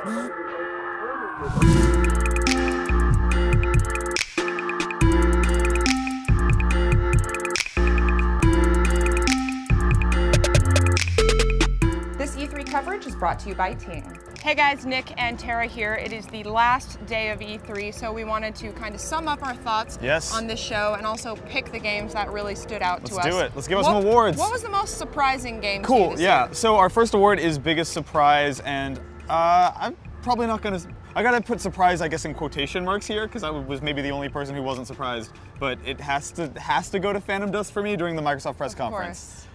This E3 coverage is brought to you by Ting. Hey guys, Nick and Tara here. It is the last day of E3, so we wanted to kind of sum up our thoughts on this show and also pick the games that really stood out to us. Let's do it. Let's give us some awards. What was the most surprising game to you Cool, this yeah. year? So our first award is Biggest Surprise, and I'm probably not gonna, I gotta put surprise, I guess, in quotation marks here, because I was maybe the only person who wasn't surprised, but it has to go to Phantom Dust for me during the Microsoft press conference.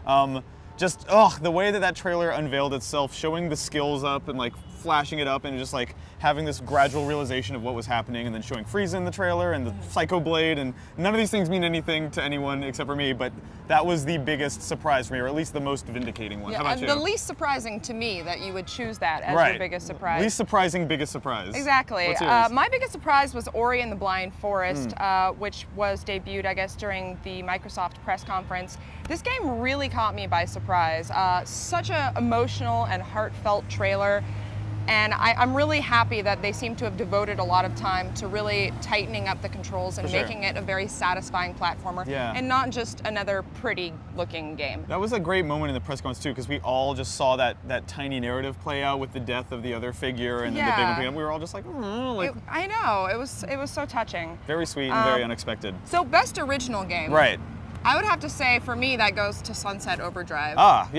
Just, the way that trailer unveiled itself, showing the skills up and like flashing it up and just like having this gradual realization of what was happening, and then showing Frieza in the trailer and the Psycho Blade, and none of these things mean anything to anyone except for me, but that was the biggest surprise for me, or at least the most vindicating one. Yeah, how about you? The least surprising to me that you would choose that as your biggest surprise. Least surprising, biggest surprise. Exactly. What's yours? My biggest surprise was Ori and the Blind Forest, which was debuted, I guess, during the Microsoft press conference. This game really caught me by surprise. Such an emotional and heartfelt trailer. And I'm really happy that they seem to have devoted a lot of time to really tightening up the controls and making it a very satisfying platformer, and not just another pretty looking game. That was a great moment in the press conference too, because we all just saw that tiny narrative play out with the death of the other figure and then the big one, and we were all just like, I know, it was so touching. Very sweet and very unexpected. So best original game. Right. I would have to say, for me, that goes to Sunset Overdrive. I've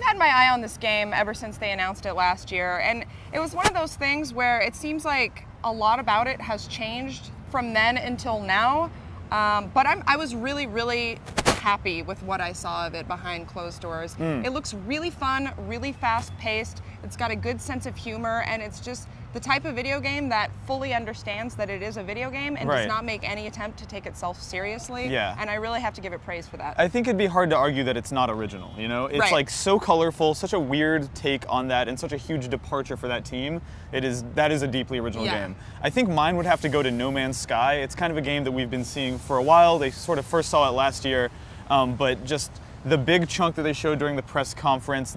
had my eye on this game ever since they announced it last year, and it was one of those things where it seems like a lot about it has changed from then until now, but I was really, really happy with what I saw of it behind closed doors. It looks really fun, really fast-paced, it's got a good sense of humor, and it's just the type of video game that fully understands that it is a video game and does not make any attempt to take itself seriously. And I really have to give it praise for that. I think it'd be hard to argue that it's not original, you know? It's like so colorful, such a weird take on that, and such a huge departure for that team. That is a deeply original game. I think mine would have to go to No Man's Sky. It's kind of a game that we've been seeing for a while. They sort of first saw it last year, but just the big chunk that they showed during the press conference,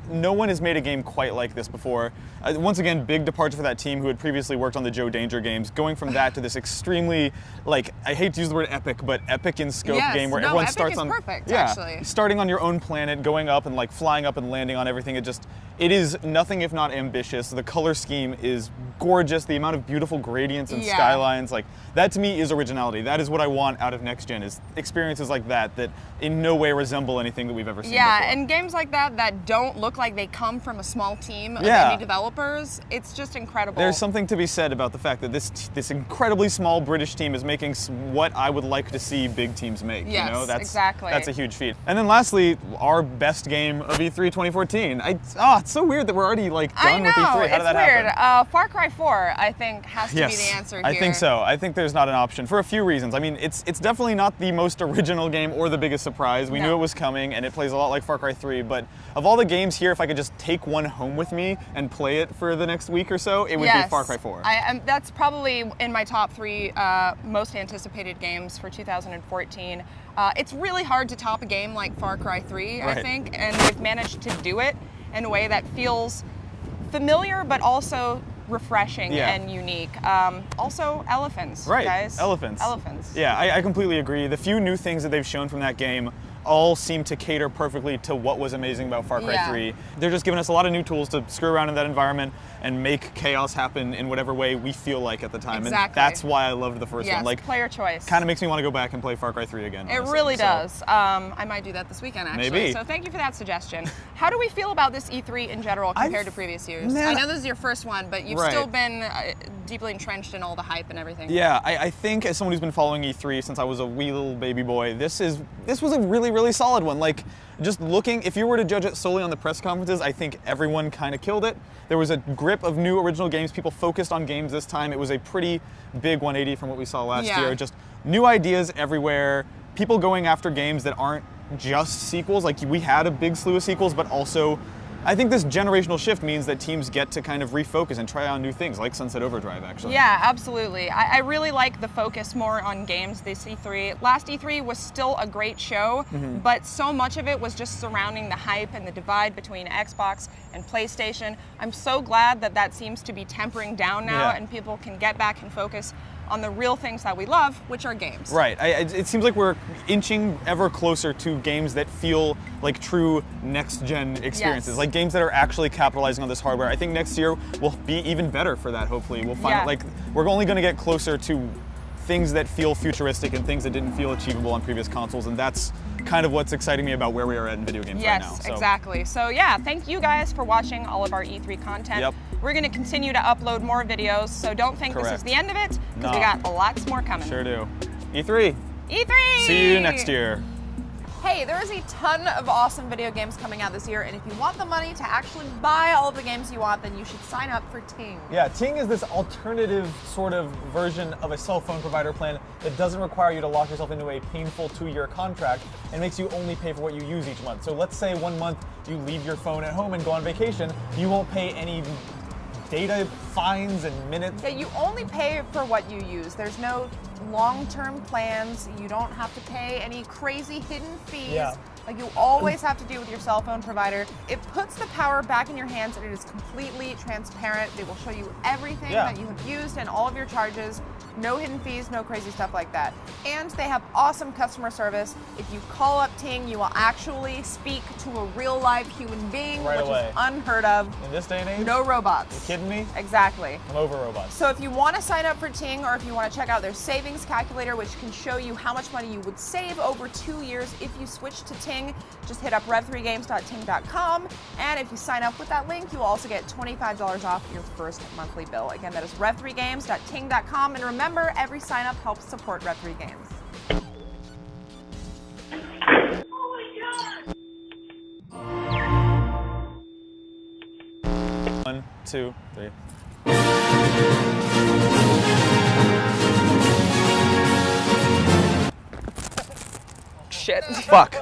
no one has made a game quite like this before. Once again, big departure for that team who had previously worked on the Joe Danger games, going from that to this extremely, like, I hate to use the word epic, but epic in scope game where everyone starts on... perfect, actually. Starting on your own planet, going up and like flying up and landing on everything. It is nothing if not ambitious. The color scheme is gorgeous. The amount of beautiful gradients and skylines, like, that to me is originality. That is what I want out of next gen, is experiences like that in no way resemble anything that we've ever seen before. And games like that don't look like they come from a small team of indie developers, it's just incredible. There's something to be said about the fact that this incredibly small British team is making what I would like to see big teams make. Yes, you know? That's a huge feat. And then lastly, our best game of E3 2014. It's so weird that we're already like done with E3. How did that weird. happen? Far Cry 4, I think, has to be the answer here. I think so. I think there's not an option for a few reasons. I mean, it's definitely not the most original game or the biggest surprise. We knew it was coming, and it plays a lot like Far Cry 3, but of all the games here, if I could just take one home with me and play it for the next week or so, it would be Far Cry 4. That's probably in my top 3 most anticipated games for 2014. It's really hard to top a game like Far Cry 3, I think, and they've managed to do it in a way that feels familiar but also refreshing and unique. Also, elephants, guys. Elephants. Yeah, I completely agree. The few new things that they've shown from that game all seem to cater perfectly to what was amazing about Far Cry 3. They're just giving us a lot of new tools to screw around in that environment and make chaos happen in whatever way we feel like at the time. And that's why I loved the first one. Like, player choice. Kind of makes me want to go back and play Far Cry 3 again. It really does. I might do that this weekend, actually. Maybe. So thank you for that suggestion. How do we feel about this E3 in general compared to previous years? I know this is your first one, but you've still been deeply entrenched in all the hype and everything. Yeah, I think as someone who's been following E3 since I was a wee little baby boy, this was a really, really solid one. Like, just looking, if you were to judge it solely on the press conferences, I think everyone kind of killed it. There was a grip of new original games. People focused on games this time. It was a pretty big 180 from what we saw last year. Just new ideas everywhere. People going after games that aren't just sequels. Like, we had a big slew of sequels, but also I think this generational shift means that teams get to kind of refocus and try on new things, like Sunset Overdrive, actually. Yeah, absolutely. I really like the focus more on games this E3. Last E3 was still a great show, but so much of it was just surrounding the hype and the divide between Xbox and PlayStation. I'm so glad that that seems to be tempering down now, and people can get back and focus on the real things that we love, which are games. Right. It seems like we're inching ever closer to games that feel like true next-gen experiences, like games that are actually capitalizing on this hardware. I think next year will be even better for that, hopefully. We'll find like we're only going to get closer to things that feel futuristic and things that didn't feel achievable on previous consoles, and that's kind of what's exciting me about where we are at in video games right now. Yes, exactly. So yeah, thank you guys for watching all of our E3 content. We're going to continue to upload more videos, so don't think this is the end of it, because we got lots more coming. Sure do. E3. E3! See you next year. Hey, there is a ton of awesome video games coming out this year, and if you want the money to actually buy all of the games you want, then you should sign up for Ting. Yeah, Ting is this alternative sort of version of a cell phone provider plan that doesn't require you to lock yourself into a painful 2-year contract and makes you only pay for what you use each month. So let's say 1 month you leave your phone at home and go on vacation, you won't pay any data fines and minutes. Yeah, you only pay for what you use. There's no long-term plans. You don't have to pay any crazy hidden fees. Like you always have to do with your cell phone provider. It puts the power back in your hands and it is completely transparent. They will show you everything that you have used and all of your charges. No hidden fees, no crazy stuff like that. And they have awesome customer service. If you call up Ting, you will actually speak to a real live human being, which is unheard of. In this day and age? No robots. You kidding me? Exactly. I'm over robots. So if you want to sign up for Ting, or if you want to check out their savings calculator, which can show you how much money you would save over 2 years if you switch to Ting, just hit up rev3games.ting.com. And if you sign up with that link, you will also get $25 off your first monthly bill. Again, that is rev3games.ting.com. And remember, every sign up helps support Rev3 Games. Oh my god! 1, 2, 3. Shit. Fuck.